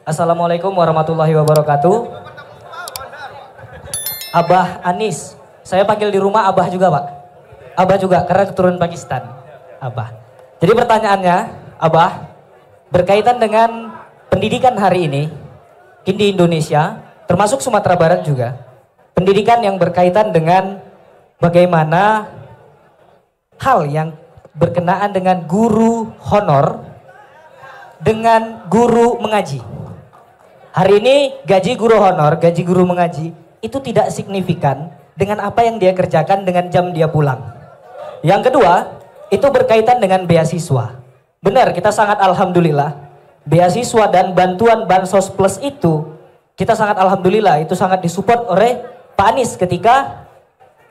Assalamualaikum warahmatullahi wabarakatuh. Abah Anis. Saya panggil di rumah Abah juga, Pak. Abah juga, karena keturunan Pakistan. Abah. Jadi pertanyaannya, Abah, berkaitan dengan pendidikan hari ini di Indonesia, termasuk Sumatera Barat juga. Pendidikan yang berkaitan dengan bagaimana hal yang berkenaan dengan guru honor dengan guru mengaji. Hari ini gaji guru honor, gaji guru mengaji itu tidak signifikan dengan apa yang dia kerjakan dengan jam dia pulang. Yang kedua, itu berkaitan dengan beasiswa. Benar, kita sangat alhamdulillah. Beasiswa dan bantuan Bansos Plus itu, kita sangat alhamdulillah, itu sangat disupport oleh Pak Anies ketika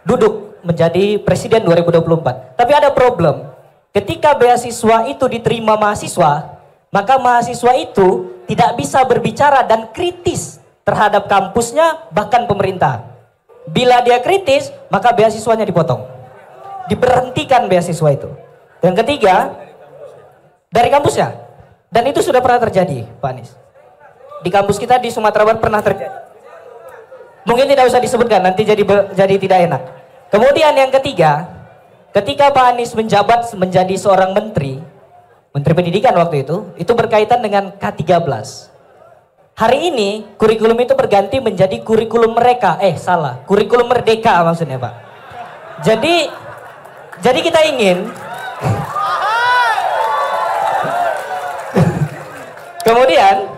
duduk menjadi presiden 2024. Tapi ada problem. Ketika beasiswa itu diterima mahasiswa, maka mahasiswa itu tidak bisa berbicara dan kritis terhadap kampusnya, bahkan pemerintah. Bila dia kritis, maka beasiswanya dipotong. Diberhentikan beasiswa itu. Yang ketiga, dari kampusnya. Dan itu sudah pernah terjadi, Pak Anies. Di kampus kita di Sumatera Barat pernah terjadi. Mungkin tidak usah disebutkan, nanti jadi tidak enak. Kemudian yang ketiga, ketika Pak Anies menjabat menjadi seorang menteri pendidikan waktu itu berkaitan dengan K13. Hari ini kurikulum itu berganti menjadi kurikulum mereka, kurikulum merdeka maksudnya, Pak. Jadi kita ingin kemudian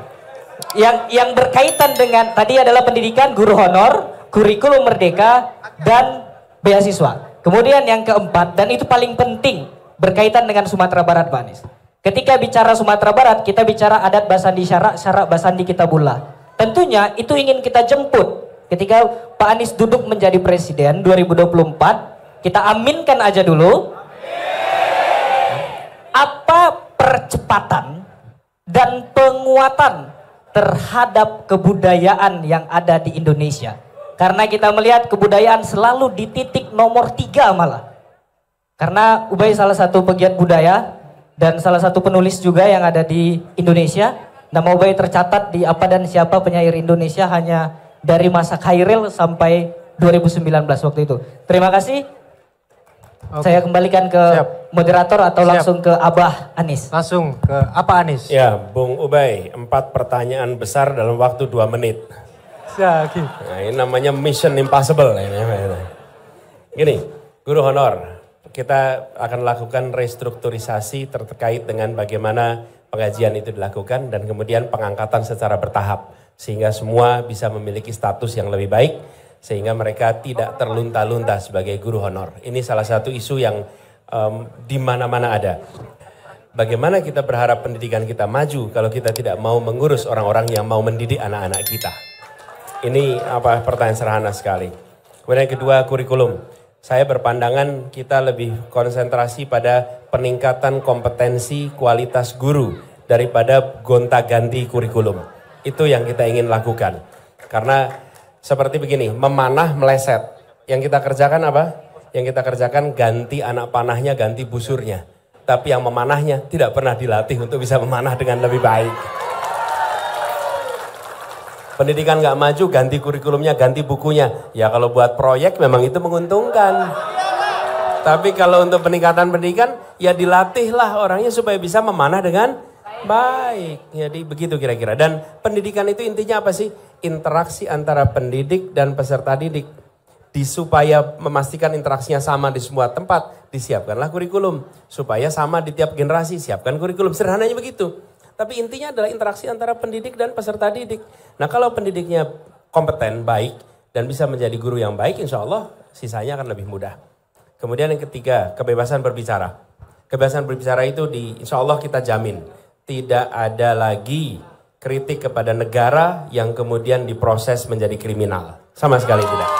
yang berkaitan dengan tadi adalah pendidikan, guru honor, kurikulum merdeka, dan beasiswa. Kemudian yang keempat, dan itu paling penting, berkaitan dengan Sumatera Barat, Pak Anies. Ketika bicara Sumatera Barat, kita bicara adat basandi syarak basandi kitabullah. Tentunya itu ingin kita jemput. Ketika Pak Anies duduk menjadi presiden 2024, kita aminkan aja dulu. Apa percepatan dan penguatan terhadap kebudayaan yang ada di Indonesia? Karena kita melihat kebudayaan selalu di titik nomor 3 malah. Karena Ubay salah satu pegiat budaya dan salah satu penulis juga yang ada di Indonesia. Nama Ubay tercatat di Apa dan Siapa Penyair Indonesia hanya dari masa Khairil sampai 2019 waktu itu. Terima kasih. Oke. Saya kembalikan ke moderator atau langsung ke Abah Anis. Langsung ke apa Anis? Ya, Bung Ubay, 4 pertanyaan besar dalam waktu 2 menit. Nah, ini namanya mission impossible. Gini, guru honor. Kita akan lakukan restrukturisasi terkait dengan bagaimana pengajian itu dilakukan dan kemudian pengangkatan secara bertahap. Sehingga semua bisa memiliki status yang lebih baik. Sehingga mereka tidak terlunta-lunta sebagai guru honor. Ini salah satu isu yang di mana-mana ada. Bagaimana kita berharap pendidikan kita maju kalau kita tidak mau mengurus orang-orang yang mau mendidik anak-anak kita. Ini pertanyaan sederhana sekali. Kemudian yang kedua, kurikulum. Saya berpandangan kita lebih konsentrasi pada peningkatan kompetensi kualitas guru daripada gonta-ganti kurikulum. Itu yang kita ingin lakukan. Karena seperti begini, memanah meleset. Yang kita kerjakan apa? Yang kita kerjakan ganti anak panahnya, ganti busurnya. Tapi yang memanahnya tidak pernah dilatih untuk bisa memanah dengan lebih baik. Pendidikan nggak maju, ganti kurikulumnya, ganti bukunya. Ya kalau buat proyek memang itu menguntungkan. Tapi kalau untuk peningkatan pendidikan, ya dilatihlah orangnya supaya bisa memanah dengan baik. Jadi begitu kira-kira. Dan pendidikan itu intinya apa sih? Interaksi antara pendidik dan peserta didik. Supaya memastikan interaksinya sama di semua tempat, disiapkanlah kurikulum. Supaya sama di tiap generasi, siapkan kurikulum. Sederhananya begitu. Tapi intinya adalah interaksi antara pendidik dan peserta didik. Nah kalau pendidiknya kompeten, baik, dan bisa menjadi guru yang baik, insya Allah sisanya akan lebih mudah. Kemudian yang ketiga, kebebasan berbicara. Kebebasan berbicara itu insya Allah kita jamin. Tidak ada lagi kritik kepada negara yang kemudian diproses menjadi kriminal. Sama sekali tidak.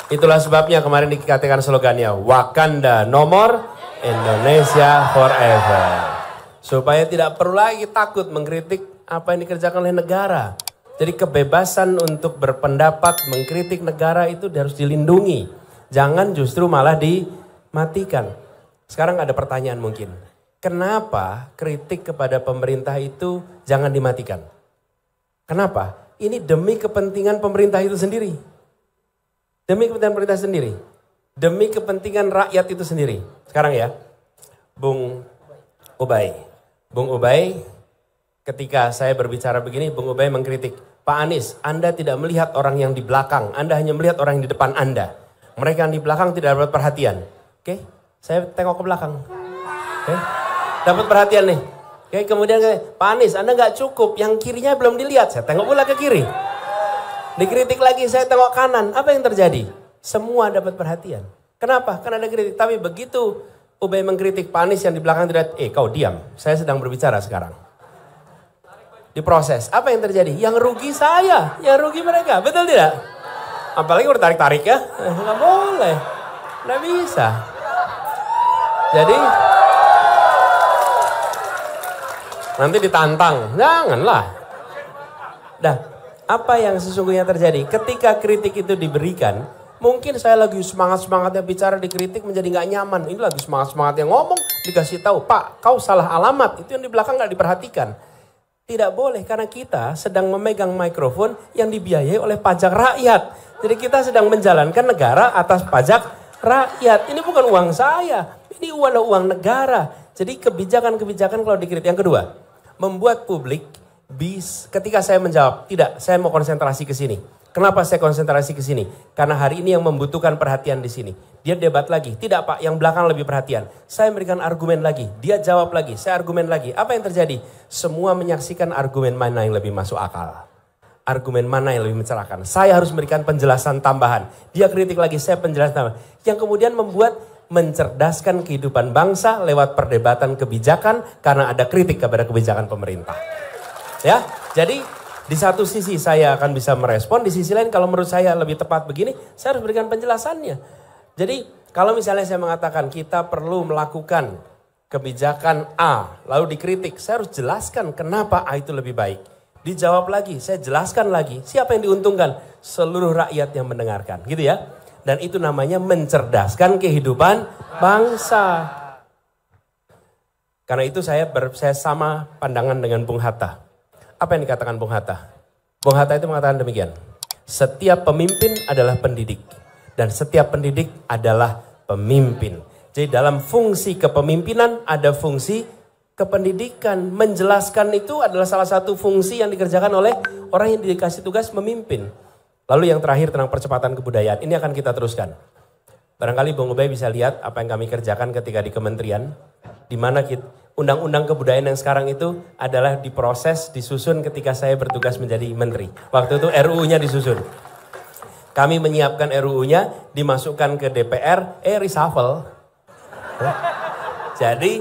Itulah sebabnya kemarin dikatakan slogannya, Wakanda no more, Indonesia forever. Supaya tidak perlu lagi takut mengkritik apa yang dikerjakan oleh negara. Jadi kebebasan untuk berpendapat, mengkritik negara itu harus dilindungi. Jangan justru malah dimatikan. Sekarang ada pertanyaan mungkin. kenapa kritik kepada pemerintah itu jangan dimatikan? Kenapa? Ini demi kepentingan pemerintah itu sendiri. Demi kepentingan pemerintah sendiri. Demi kepentingan rakyat itu sendiri. Sekarang ya, Bung Ubay. Bung Ubay, ketika saya berbicara begini, Bung Ubay mengkritik, Pak Anies, Anda tidak melihat orang yang di belakang, Anda hanya melihat orang yang di depan Anda. Mereka yang di belakang tidak dapat perhatian. Oke, saya tengok ke belakang. Oke, dapat perhatian nih. Oke, kemudian Pak Anies, Anda nggak cukup, yang kirinya belum dilihat. Saya tengok pula ke kiri. Dikritik lagi, saya tengok kanan. Apa yang terjadi? Semua dapat perhatian. Kenapa? Karena ada kritik. Tapi begitu Ubay mengkritik Pak Anies yang di belakang tidak, kau diam, saya sedang berbicara sekarang. Diproses. Apa yang terjadi? Yang rugi saya, yang rugi mereka. Betul tidak? Apalagi udah tarik-tarik ya. Nggak boleh. Nggak bisa. Jadi nanti ditantang. Janganlah. Dah, apa yang sesungguhnya terjadi? Ketika kritik itu diberikan, mungkin saya lagi semangat-semangatnya bicara, dikritik menjadi nggak nyaman. Ini lagi semangat-semangatnya ngomong, dikasih tahu, Pak, kau salah alamat. Itu yang di belakang nggak diperhatikan. Tidak boleh, karena kita sedang memegang mikrofon yang dibiayai oleh pajak rakyat. Jadi kita sedang menjalankan negara atas pajak rakyat. Ini bukan uang saya, ini uang negara. Jadi kebijakan-kebijakan kalau dikritik. Yang kedua, membuat publik ketika saya menjawab, tidak, saya mau konsentrasi ke sini. Kenapa saya konsentrasi ke sini? Karena hari ini yang membutuhkan perhatian di sini. Dia debat lagi. Tidak Pak, yang belakang lebih perhatian. Saya memberikan argumen lagi. Dia jawab lagi. Saya argumen lagi. Apa yang terjadi? Semua menyaksikan argumen mana yang lebih masuk akal. Argumen mana yang lebih mencerahkan. Saya harus memberikan penjelasan tambahan. Dia kritik lagi, saya penjelasan tambahan. Yang kemudian membuat mencerdaskan kehidupan bangsa lewat perdebatan kebijakan karena ada kritik kepada kebijakan pemerintah. Ya, jadi di satu sisi saya akan bisa merespon, di sisi lain kalau menurut saya lebih tepat begini, saya harus berikan penjelasannya. Jadi kalau misalnya saya mengatakan kita perlu melakukan kebijakan A, lalu dikritik, saya harus jelaskan kenapa A itu lebih baik. Dijawab lagi, saya jelaskan lagi, siapa yang diuntungkan? Seluruh rakyat yang mendengarkan, gitu ya. Dan itu namanya mencerdaskan kehidupan bangsa. Karena itu saya sama pandangan dengan Bung Hatta. Apa yang dikatakan Bung Hatta? Bung Hatta itu mengatakan demikian. Setiap pemimpin adalah pendidik. Dan setiap pendidik adalah pemimpin. Jadi dalam fungsi kepemimpinan ada fungsi kependidikan. Menjelaskan itu adalah salah satu fungsi yang dikerjakan oleh orang yang dikasih tugas memimpin. Lalu yang terakhir tentang percepatan kebudayaan. Ini akan kita teruskan. Barangkali Bung Ubay bisa lihat apa yang kami kerjakan ketika di kementerian. Di mana undang-undang kebudayaan yang sekarang itu adalah diproses, disusun ketika saya bertugas menjadi menteri. Waktu itu RUU-nya disusun. Kami menyiapkan RUU-nya, dimasukkan ke DPR, reshuffle. Jadi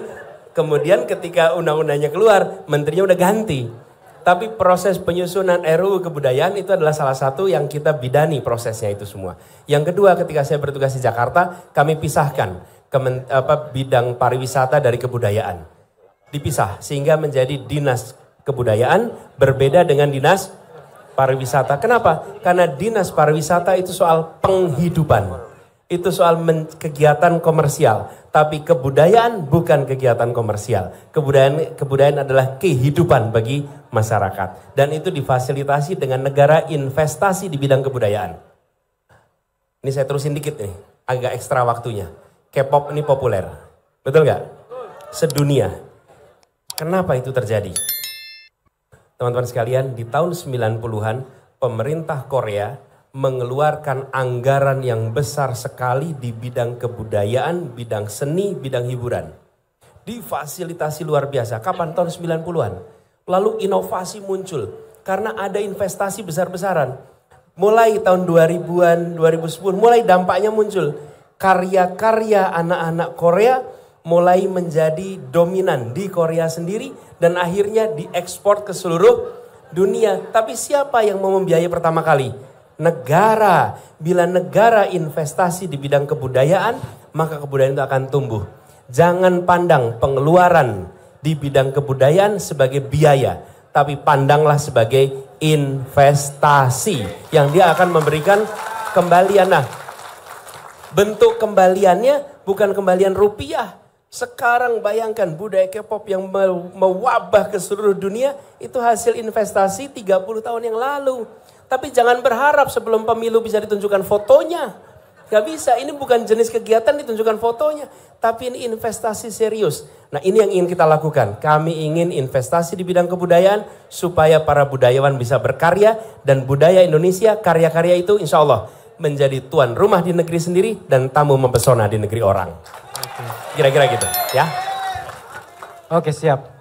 kemudian ketika undang-undangnya keluar, menterinya udah ganti. Tapi proses penyusunan RUU kebudayaan itu adalah salah satu yang kita bidani prosesnya itu semua. Yang kedua, ketika saya bertugas di Jakarta, kami pisahkan bidang pariwisata dari kebudayaan. Dipisah sehingga menjadi dinas kebudayaan berbeda dengan dinas pariwisata. Kenapa? Karena dinas pariwisata itu soal penghidupan. Itu soal kegiatan komersial. Tapi kebudayaan bukan kegiatan komersial. Kebudayaan adalah kehidupan bagi masyarakat. Dan itu difasilitasi dengan negara investasi di bidang kebudayaan. Ini saya terusin dikit nih, agak ekstra waktunya. K-pop ini populer. Betul nggak? Sedunia. Kenapa itu terjadi? Teman-teman sekalian, di tahun 90-an pemerintah Korea mengeluarkan anggaran yang besar sekali di bidang kebudayaan, bidang seni, bidang hiburan. Difasilitasi luar biasa. Kapan? Tahun 90-an. Lalu inovasi muncul karena ada investasi besar-besaran. Mulai tahun 2000-an, 2010 mulai dampaknya muncul. Karya-karya anak-anak Korea mulai menjadi dominan di Korea sendiri dan akhirnya diekspor ke seluruh dunia. Tapi siapa yang mau membiayai pertama kali? Negara. Bila negara investasi di bidang kebudayaan, maka kebudayaan itu akan tumbuh. Jangan pandang pengeluaran di bidang kebudayaan sebagai biaya, tapi pandanglah sebagai investasi yang dia akan memberikan kembalian. Nah, bentuk kembaliannya bukan kembalian rupiah. Sekarang bayangkan budaya K-pop yang mewabah ke seluruh dunia itu hasil investasi 30 tahun yang lalu. Tapi jangan berharap sebelum pemilu bisa ditunjukkan fotonya. Gak bisa, ini bukan jenis kegiatan ditunjukkan fotonya. Tapi ini investasi serius. Nah ini yang ingin kita lakukan. Kami ingin investasi di bidang kebudayaan supaya para budayawan bisa berkarya. Dan budaya Indonesia, karya-karya itu insya Allah menjadi tuan rumah di negeri sendiri dan tamu mempesona di negeri orang. Kira-kira gitu ya. Oke, siap.